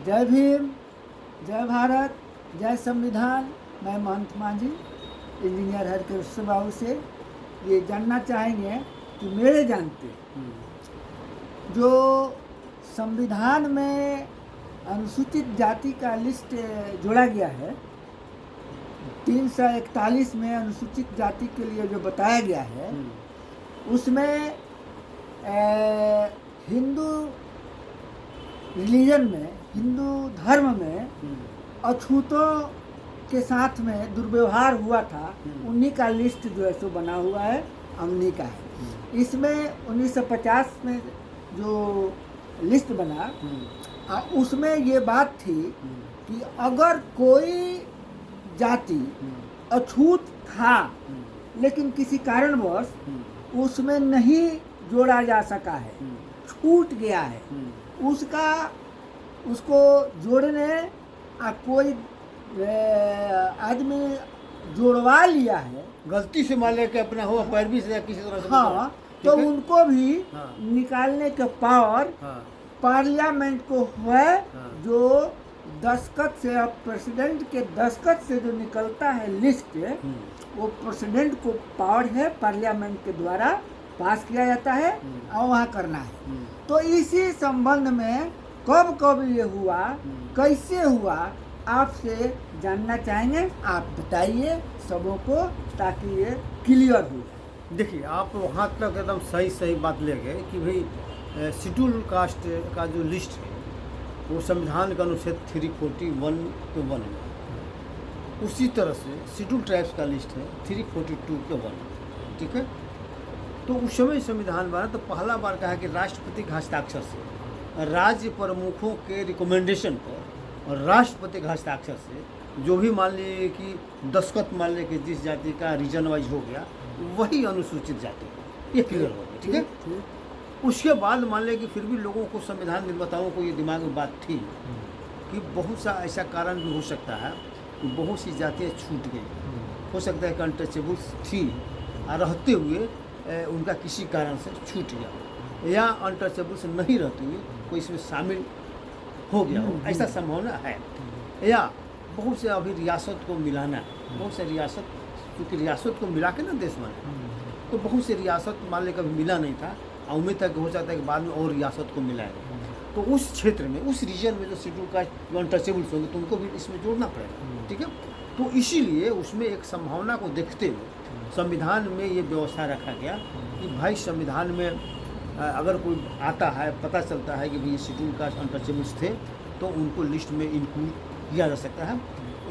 जय भीम, जय भारत, जय संविधान। मैं महंत मांझी इंजीनियर हरकृष्ण बाबू से ये जानना चाहेंगे कि मेरे जानते जो संविधान में अनुसूचित जाति का लिस्ट जोड़ा गया है, 341 में अनुसूचित जाति के लिए जो बताया गया है, उसमें हिंदू रिलीजन में, हिंदू धर्म में अछूतों के साथ में दुर्व्यवहार हुआ था, उन्हीं का लिस्ट जो है सो बना हुआ है, उन्हीं का है। इसमें 1950 में जो लिस्ट बना, उसमें ये बात थी कि अगर कोई जाति अछूत था लेकिन किसी कारणवश उसमें नहीं जोड़ा जा सका है, छूट गया है, उसको जोड़ने कोई आदमी जोड़वा लिया है, गलती से मान लेके अपना हो पैरवी से या किसी तरह से, हाँ, तो उनको भी निकालने का पावर पार्लियामेंट को है। जो दस्तखत से, अब प्रेसिडेंट के दस्तखत से जो निकलता है लिस्ट, वो प्रेसिडेंट को पावर है, पार्लियामेंट के द्वारा पास किया जाता है और वहाँ करना है। तो इसी संबंध में कब कब ये हुआ, कैसे हुआ, आपसे जानना चाहेंगे। आप बताइए सबों को, ताकि ये क्लियर हो जाए। देखिए, आप वहाँ तक एकदम सही बात ले गए कि भाई शेड्यूल कास्ट का जो लिस्ट है वो संविधान का अनुच्छेद 341 में, उसी तरह से शेड्यूल ट्राइब्स का लिस्ट है 342 के 1, ठीक है। तो उस समय संविधान बना तो पहला बार कहा कि राष्ट्रपति के हस्ताक्षर से, राज्य प्रमुखों के रिकमेंडेशन पर और राष्ट्रपति के हस्ताक्षर से जो भी मान लीजिए कि दस्तखत मान लीजिए कि जिस जाति का रीजन वाइज हो गया, वही अनुसूचित जाति, ये क्लियर हो गया, ठीक है। उसके बाद मान लें कि फिर भी लोगों को, संविधान निर्माताओं को ये दिमाग में बात थी कि बहुत सा ऐसा कारण भी हो सकता है कि बहुत सी जातियाँ छूट गई, हो सकता है कि अनटचेबल्स थी और रहते हुए उनका किसी कारण से छूट गया, या अनटचेबल्स नहीं रहते हुए कोई इसमें शामिल हो गया हो, ऐसा संभावना है। या बहुत से अभी रियासत को मिलाना है, बहुत से रियासत, क्योंकि रियासत को मिला के ना देश बना, तो बहुत से रियासत मान लें कभी मिला नहीं था, उम्मीद तक हो जाता है कि बाद में और रियासत को मिलाएगा, तो उस क्षेत्र में, उस रीजन में जो शेड्यूल कास्ट, जो अनटचेबल्स होंगे, तो उनको भी इसमें जोड़ना पड़ेगा, ठीक है। तो इसीलिए उसमें एक संभावना को देखते हुए संविधान में ये व्यवस्था रखा गया कि भाई संविधान में अगर कोई आता है, पता चलता है कि भाई शेड्यूल कास्ट अनटचेबल्स थे, तो उनको लिस्ट में इंक्लूड किया जा सकता है,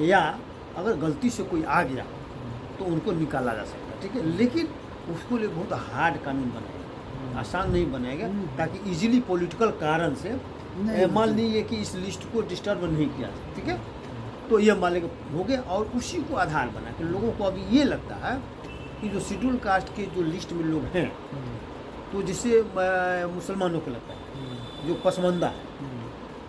या अगर गलती से कोई आ गया तो उनको निकाला जा सकता है, ठीक है। लेकिन उसको लिए बहुत हार्ड कानून बनाएगा, आसान नहीं बनाएगा, ताकि इजीली पॉलिटिकल कारण से मान लीजिए कि इस लिस्ट को डिस्टर्ब नहीं किया जाए, ठीक है। तो ये मान लें हो गया, और उसी को आधार बना के लोगों को अभी ये लगता है कि जो शेड्यूल कास्ट के जो लिस्ट में लोग हैं, तो जिससे मुसलमानों को लगता है जो पसमानदा है,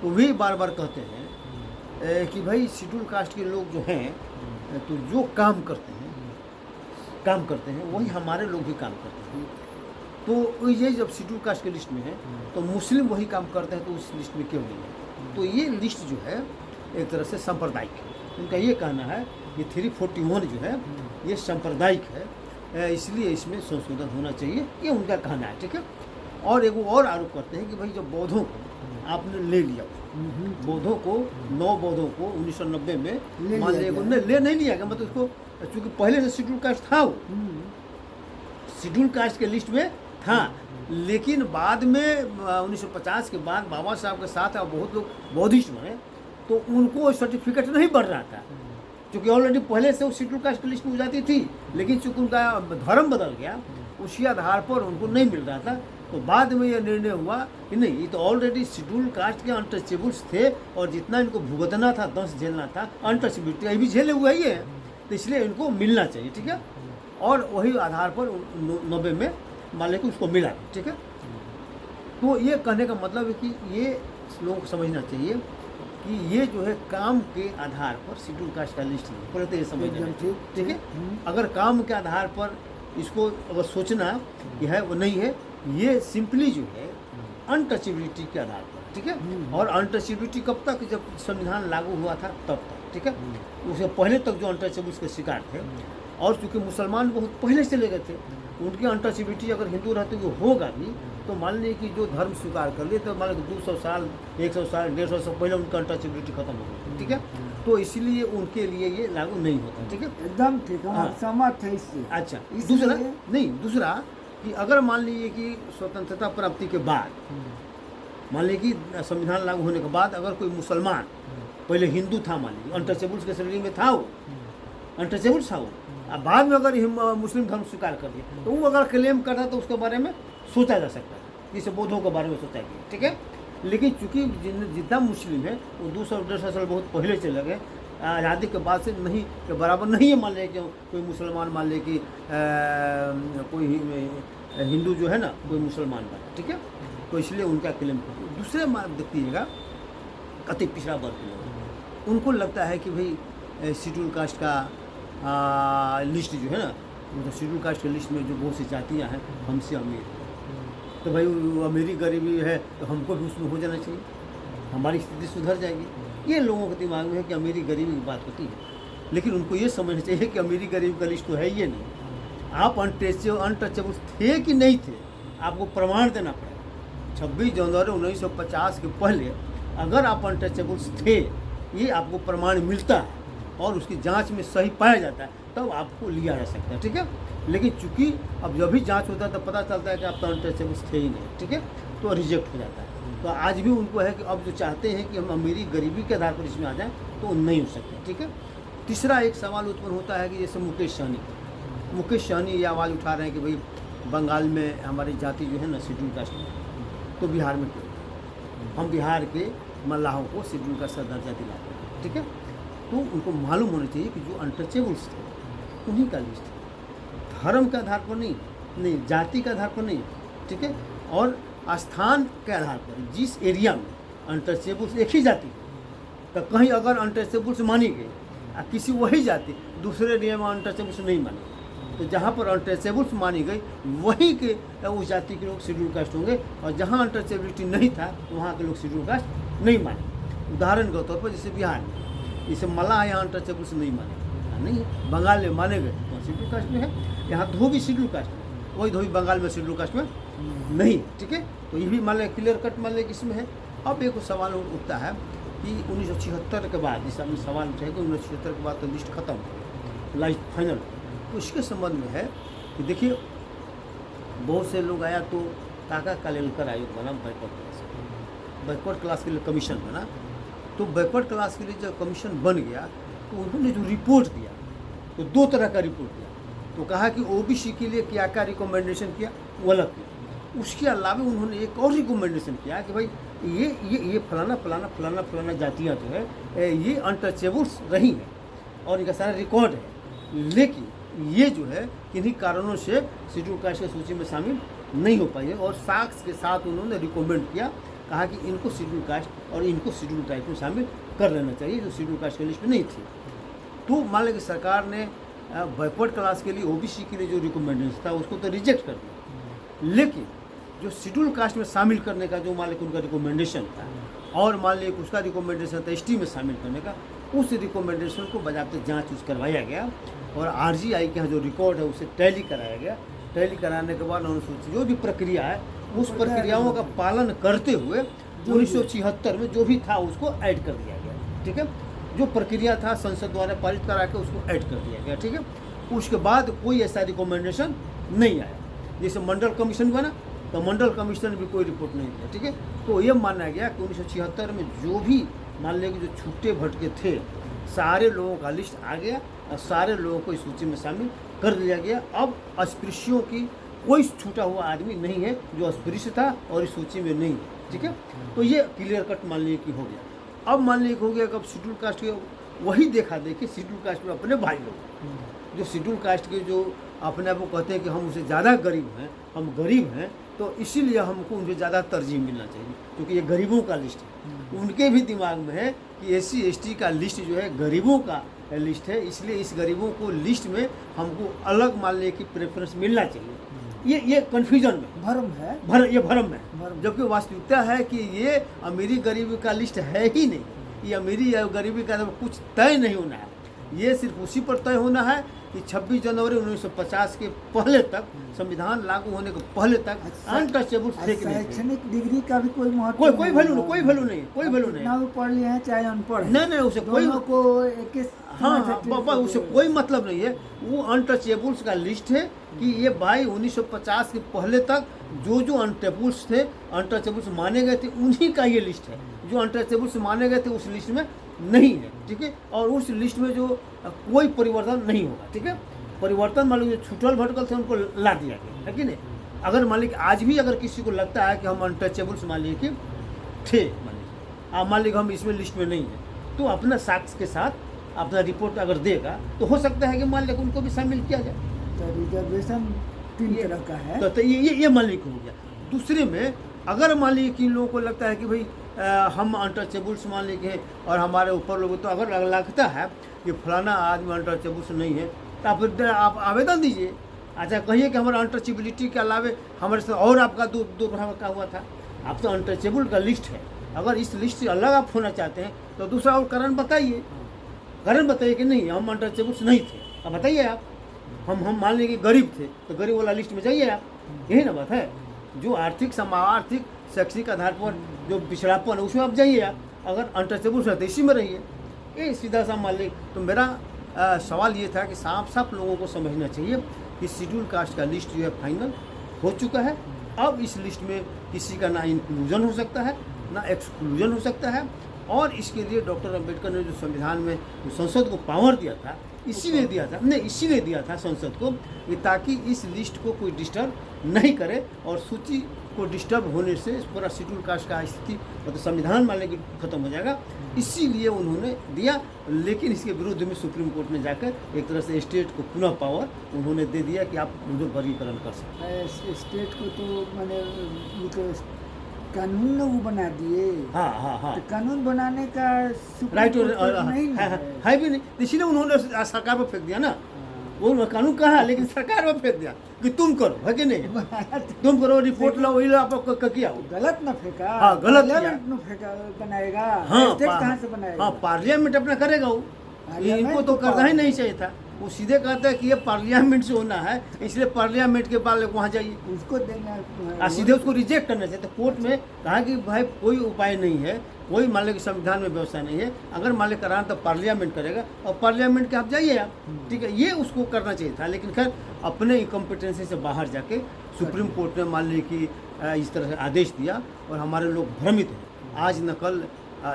तो वे बार बार कहते हैं कि भाई शेड्यूल कास्ट के लोग जो हैं, तो जो काम करते हैं वही हमारे लोग भी काम करते हैं। तो ये जब शेड्यूल कास्ट के लिस्ट में है तो मुस्लिम वही काम करते हैं, तो उस लिस्ट में क्यों नहीं है? तो ये लिस्ट जो है एक तरह से सांप्रदायिक है। उनका ये कहना है कि 341 जो है ये सांप्रदायिक है, इसलिए इसमें संशोधन होना चाहिए, ये उनका कहना है, ठीक है। और एक और आरोप करते हैं कि भाई जब बौद्धों को आपने ले लिया, बौद्धों को, 9 बौद्धों को 1990 में मान लिया, ले नहीं लिया गया, मतलब उसको, चूँकि पहले से शेड्यूल कास्ट था, वो शेड्यूल कास्ट के लिस्ट में था, लेकिन बाद में 1950 के बाद बाबा साहब के साथ और बहुत लोग बौद्धिस्ट बने, तो उनको सर्टिफिकेट नहीं बढ़ रहा था, क्योंकि ऑलरेडी पहले से वो शेड्यूल कास्ट की लिस्ट में हो जाती थी, लेकिन चूँकि उनका धर्म बदल गया, उसी आधार पर उनको नहीं मिल रहा था। तो बाद में यह निर्णय हुआ कि नहीं, ये तो ऑलरेडी शेड्यूल कास्ट के अनटचेबल्स थे, और जितना इनको भुगतना था, दंश झेलना था, अनटचेबिलिटी अभी झेले हुए ही है, तो इसलिए इनको मिलना चाहिए, ठीक है। और वही आधार पर 90 में मान लें कि उसको मिला, ठीक है। तो ये कहने का मतलब है कि ये लोगों को समझना चाहिए कि ये जो है काम के आधार पर शेड्यूल कास्ट का लिस्ट नहीं, पहले तो ये समझना, ठीक है। अगर काम के आधार पर इसको अगर सोचना कि है वो नहीं है, ये सिंपली जो है अनटचेबिलिटी के आधार पर, ठीक है। और अनटचेबिलिटी कब तक, जब संविधान लागू हुआ था तब तक, ठीक है। उससे पहले तक जो अनटचेबल्स के शिकार थे, और चूंकि मुसलमान बहुत पहले चले गए थे, उनकी अनटचेबिलिटी अगर हिंदू रहते हुए होगा भी, तो मान लीजिए कि जो धर्म स्वीकार कर लिए, तो मान लीजिए 200 साल 100 साल 150 साल पहले उनका अनटचेबिलिटी खत्म हो गई, ठीक है। तो इसीलिए उनके लिए ये लागू नहीं होता, ठीक है। एकदम ठीक, हम हाँ। सहमत है इससे। अच्छा, इसलिए- दूसरा कि अगर मान लीजिए कि स्वतंत्रता प्राप्ति के बाद, मान लीजिए कि संविधान लागू होने के बाद अगर कोई मुसलमान पहले हिंदू था, मान लीजिए अनटचेबल्स के श्रेणी में था, वो अनटचेबल था वो, अब बाद में अगर मुस्लिम धर्म स्वीकार कर लिया, तो वो अगर क्लेम करता तो उसके बारे में सोचा जा सकता है, जैसे बौद्धों के बारे में सोचा गया, ठीक है। लेकिन चूंकि जितना मुस्लिम है वो 200-150 साल बहुत पहले चले गए, आज़ादी के बाद से नहीं के बराबर नहीं है। मान लें कि कोई मुसलमान, मान लें कि कोई हिंदू जो है ना, कोई मुसलमान बना, ठीक है, तो इसलिए उनका क्लेम करते। दूसरे देखिएगा, अति पिछड़ा वर्ग के लोग, उनको लगता है कि भाई शेड्यूल कास्ट का लिस्ट जो है ना, मतलब शेड्यूल कास्ट के लिस्ट में जो बहुत सी जातियाँ हैं हमसे अमीर है, तो भाई वो अमीरी गरीबी है तो हमको भी उसमें हो जाना चाहिए, हमारी स्थिति सुधर जाएगी। ये लोगों के दिमाग में है कि अमीरी गरीबी की बात होती है, लेकिन उनको ये समझना चाहिए कि अमीरी गरीबी का लिस्ट तो है ये नहीं। आप अनटचेबल थे कि नहीं थे, आपको प्रमाण देना पड़ेगा। 26 जनवरी 1950 के पहले अगर आप अनटचेबल्स थे, ये आपको प्रमाण मिलता है और उसकी जांच में सही पाया जाता है, तब आपको लिया जा सकता है, ठीक है। लेकिन चूंकि अब जब भी जांच होता है तो पता चलता है कि आप तो अनटचेबल्स थे ही नहीं, ठीक है, तो रिजेक्ट हो जाता है। तो आज भी उनको है कि अब जो चाहते हैं कि हम अमीरी गरीबी के आधार पर इसमें आ जाएं, तो नहीं हो सकते, ठीक है। तीसरा एक सवाल उत्पन्न होता है कि जैसे मुकेश सहनी ये आवाज़ उठा रहे हैं कि भाई बंगाल में हमारी जाति जो है ना शेड्यूल कास्ट में, तो बिहार में क्यों, हम बिहार के मल्लाहों को शेड्यूल कास्ट का दर्जा दिलाते हैं, ठीक है। तो उनको मालूम होना चाहिए कि जो अनटचेबल्स थे उन्हीं का लिस्ट है, धर्म के आधार पर नहीं, जाति के आधार पर नहीं, ठीक है, और स्थान के आधार पर। जिस एरिया में अनटचेबल्स एक ही जाति है, तो कहीं अगर अनटचेबल्स मानी गई और किसी वही जाति दूसरे एरिया में अनटचेबल्स नहीं मानी, तो जहाँ पर अनटचेबल्स मानी गई वहीं के उस जाति के लोग शेड्यूल कास्ट होंगे, और जहाँ अनटचेबिलिटी नहीं था वहाँ के लोग शेड्यूल कास्ट नहीं माने। उदाहरण के तौर पर जैसे बिहार में, जैसे मल्लाह यहाँ अनटचेबल्स नहीं माने, नहीं है, बंगाल में माने गए तो शेड्यूल कास्ट में है, यहाँ धोबी शेड्यूल कास्ट में, वही धोबी बंगाल में शेड्यूल कास्ट में नहीं, ठीक है। तो ये भी मान लें क्लियर कट मान लें किसमें है। अब एक सवाल उठता है कि 1976 के बाद, जिस आपने सवाल उठा है कि 1976 के बाद तो लिस्ट खत्म हो, लाइफ फाइनल, तो इसके संबंध में है कि देखिए बहुत से लोग आया तो काका कालेलकर आयोग बना, बैकवर्ड क्लास के लिए कमीशन बना। तो बैकवर्ड क्लास के लिए जब कमीशन बन गया तो उन्होंने जो रिपोर्ट दिया, तो 2 तरह का रिपोर्ट दिया। तो कहा कि ओबीसी के लिए क्या क्या रिकमेंडेशन किया, वो अलग किया। उसके अलावा उन्होंने एक और रिकमेंडेशन किया कि भाई ये फलाना जातियाँ जो है ये अनटचेबल्स रही हैं और इनका सारा रिकॉर्ड है, लेकिन ये जो है किन्हीं कारणों से शेड्यूल कास्ट की सूची में शामिल नहीं हो पाई है। और साक्ष्य के साथ उन्होंने रिकमेंड किया, कहा कि इनको शेड्यूल कास्ट और इनको शेड्यूल ट्राइब में शामिल कर लेना चाहिए, जो शेड्यूल कास्ट की लिस्ट में नहीं थी। तो मान लें कि सरकार ने बैकवर्ड क्लास के लिए ओबीसी के लिए जो रिकमेंडेशन था उसको तो रिजेक्ट कर दिया, लेकिन जो शेड्यूल कास्ट में शामिल करने का जो मान लें उनका रिकमेंडेशन था, और मान लें उसका रिकमेंडेशन था एसटी में शामिल करने का, उस रिकमेंडेशन को बजाते जांच करवाया गया और आरजीआई का जो रिकॉर्ड है उसे टैली कराया गया। टैली कराने के बाद अनुसूचित जो भी प्रक्रिया है उस प्रक्रियाओं का पालन करते हुए 1976 में जो भी था उसको ऐड कर दिया गया, ठीक है। जो प्रक्रिया था संसद द्वारा पारित करा के उसको ऐड कर दिया गया, ठीक है। उसके बाद कोई ऐसा रिकमेंडेशन नहीं आया। जैसे मंडल कमीशन बना तो मंडल कमीशन भी कोई रिपोर्ट नहीं दिया, ठीक है। तो ये माना गया कि 1976 में जो भी मान लें कि जो छूटे भटके थे सारे लोगों का लिस्ट आ गया और सारे लोगों को इस सूची में शामिल कर लिया गया। अब अस्पृश्यों की कोई छूटा हुआ आदमी नहीं है जो अस्पृश्य था और इस सूची में नहीं है, ठीक है। तो ये क्लियर कट मान लीजिए कि हो गया। अब मान लीजिए हो गया कब शेड्यूल कास्ट के वही देखा देखिए शेड्यूल कास्ट में अपने भाई लोग जो शेड्यूल कास्ट के जो अपने आप को कहते हैं कि हम उससे ज़्यादा गरीब हैं, हम गरीब हैं, तो इसीलिए हमको उनसे ज़्यादा तरजीह मिलना चाहिए क्योंकि ये गरीबों का लिस्ट है। उनके भी दिमाग में है कि SC ST का लिस्ट जो है गरीबों का लिस्ट है, इसलिए इस गरीबों को लिस्ट में हमको अलग मान लें कि प्रेफरेंस मिलना चाहिए। ये कन्फ्यूजन में भ्रम है। ये भ्रम है, भ्रम। जबकि वास्तविकता है कि ये अमीरी गरीबी का लिस्ट है ही नहीं। ये अमीरी या गरीबी का तो कुछ तय नहीं होना है, ये सिर्फ उसी पर तय होना है कि 26 जनवरी 1950 के पहले तक, संविधान लागू होने के पहले तक अनटचेबल्स थे कि नहीं थे। शैक्षणिक डिग्री का भी कोई महत्व कोई वैल्यू नहीं, कोई वैल्यू नहीं, कोई वैल्यू नहीं। ना वो पढ़ लिए हैं चाहे अनपढ़ हैं, नहीं उसे कोई, दोनों को एक ही हाँ समय से बाबा उसे कोई मतलब नहीं है। वो अनटचेबल्स का लिस्ट है कि ये भाई 1950 के पहले तक जो अनटचेबल्स थे, अनटचेबल्स माने गए थे, उन्हीं का ये लिस्ट है। जो अनटचेबल्स माने गए थे उस लिस्ट में नहीं है, ठीक है। और उस लिस्ट में जो कोई परिवर्तन नहीं होगा, ठीक है। परिवर्तन मान लीजिए छूटल भटकल थे उनको ला दिया गया है कि नहीं। अगर मान लीजिए आज भी अगर किसी को लगता है कि हम अनटचेबल्स मान लीजिए कि थे, मान लीजिए हम इसमें लिस्ट में नहीं है, तो अपना साक्ष्य के साथ अपना रिपोर्ट अगर देगा तो हो सकता है कि मान लीजिए उनको भी शामिल किया जाए। तो रिजर्वेशन 3 तरह का है। तो ये मान लीजिए हो गया। दूसरे में अगर मान लीजिए कि लोगों को लगता है कि भाई हम अनटचेबल्स मान लीजिए और हमारे ऊपर लोग, तो अगर लगता है कि फलाना आदमी अनटचेबल्स नहीं है तो आप आवेदन दीजिए। अच्छा कहिए कि हमारा अनटचेबिलिटी के अलावे हमारे साथ और आपका दो का हुआ था। आप तो अनटचेबल का लिस्ट है, अगर इस लिस्ट से अलग आप होना चाहते हैं तो दूसरा और कारण बताइए। कारण बताइए कि नहीं हम अनटचेबल्स नहीं थे, अब बताइए आप। हम मान लीजिए कि गरीब थे तो गरीब वाला लिस्ट में जाइए आप, यही ना बात है। जो आर्थिक शैक्षणिक आधार पर जो पिछड़ापन है उसमें आप जाइए आप। अगर अनटचेबल्स है तो इसी में रहिए, ये सीधा सा मान लीजिए। तो मेरा सवाल ये था कि साफ लोगों को समझना चाहिए कि शेड्यूल कास्ट का लिस्ट जो है फाइनल हो चुका है। अब इस लिस्ट में किसी का ना इंक्लूजन हो सकता है ना एक्सक्लूजन हो सकता है। और इसके लिए डॉक्टर अंबेडकर ने जो संविधान में जो संसद को पावर दिया था, इसीलिए दिया था संसद को कि ताकि इस लिस्ट को कोई डिस्टर्ब नहीं करे और सूची को डिस्टर्ब होने से पूरा शेड्यूल कास्ट का स्थिति मतलब संविधान मान लेंगे खत्म हो जाएगा। इसीलिए उन्होंने दिया, लेकिन इसके विरुद्ध में सुप्रीम कोर्ट में जाकर एक तरह से स्टेट को पुनः पावर उन्होंने दे दिया कि आप मुझे वर्गीकरण कर सकते हैं। स्टेट को तो मैंने ये तो कानून वो बना दिए। हाँ तो कानून बनाने का राइट नहीं है भी नहीं, इसीलिए उन्होंने सरकार पर फेंक दिया ना। वो कानून कहा लेकिन सरकार में फेंक दिया कि तुम करो, है कि नहीं। तुम करो, रिपोर्ट लाओ, वही आप किया गलत ना फेंका। हाँ गलत न फेंका बनाएगा। हाँ स्टेट कहाँ से बनाएगा। हाँ पार्लियामेंट अपना करेगा वो, इनको तो करना ही नहीं चाहिए था। वो सीधे कहते हैं कि ये पार्लियामेंट से होना है, इसलिए पार्लियामेंट के बाद वहाँ जाइए, उसको देना सीधे उसको रिजेक्ट करना चाहिए। तो कोर्ट में कहा कि भाई कोई उपाय नहीं है, कोई मान लो कि संविधान में व्यवस्था नहीं है, अगर मान लो कराना तो पार्लियामेंट करेगा और पार्लियामेंट के आप जाइए आप, ठीक है। ये उसको करना चाहिए था, लेकिन खैर अपने इनकम्पिटेंसी से बाहर जाके सुप्रीम कोर्ट ने मान ली कि इस तरह से आदेश दिया और हमारे लोग भ्रमित हैं। आज न कल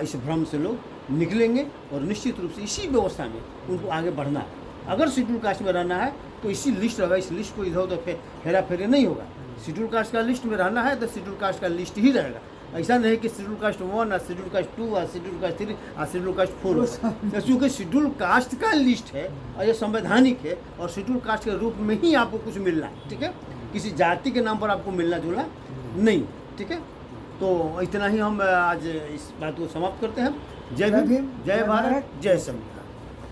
इस भ्रम से लोग निकलेंगे और निश्चित रूप से इसी व्यवस्था में उनको आगे बढ़ना है। अगर शेड्यूल कास्ट में रहना है तो इसी लिस्ट रहेगा, इस लिस्ट को इधर उधर हेरा फेरी नहीं होगा। शेड्यूल कास्ट का लिस्ट में रहना है तो शेड्यूल कास्ट का लिस्ट ही रहेगा। ऐसा नहीं कि शेड्यूल कास्ट 1 और शेड्यूल कास्ट 2 और शेड्यूल कास्ट 3 और शेड्यूल कास्ट 4, क्योंकि शेड्यूल कास्ट का लिस्ट है और ये संवैधानिक है और शेड्यूल कास्ट के रूप में ही आपको कुछ मिलना है, ठीक है। किसी जाति के नाम पर आपको मिलना जुलना नहीं, ठीक है। तो इतना ही हम आज इस बात को समाप्त करते हैं। जय भीम, जय भारत, जय संविधान।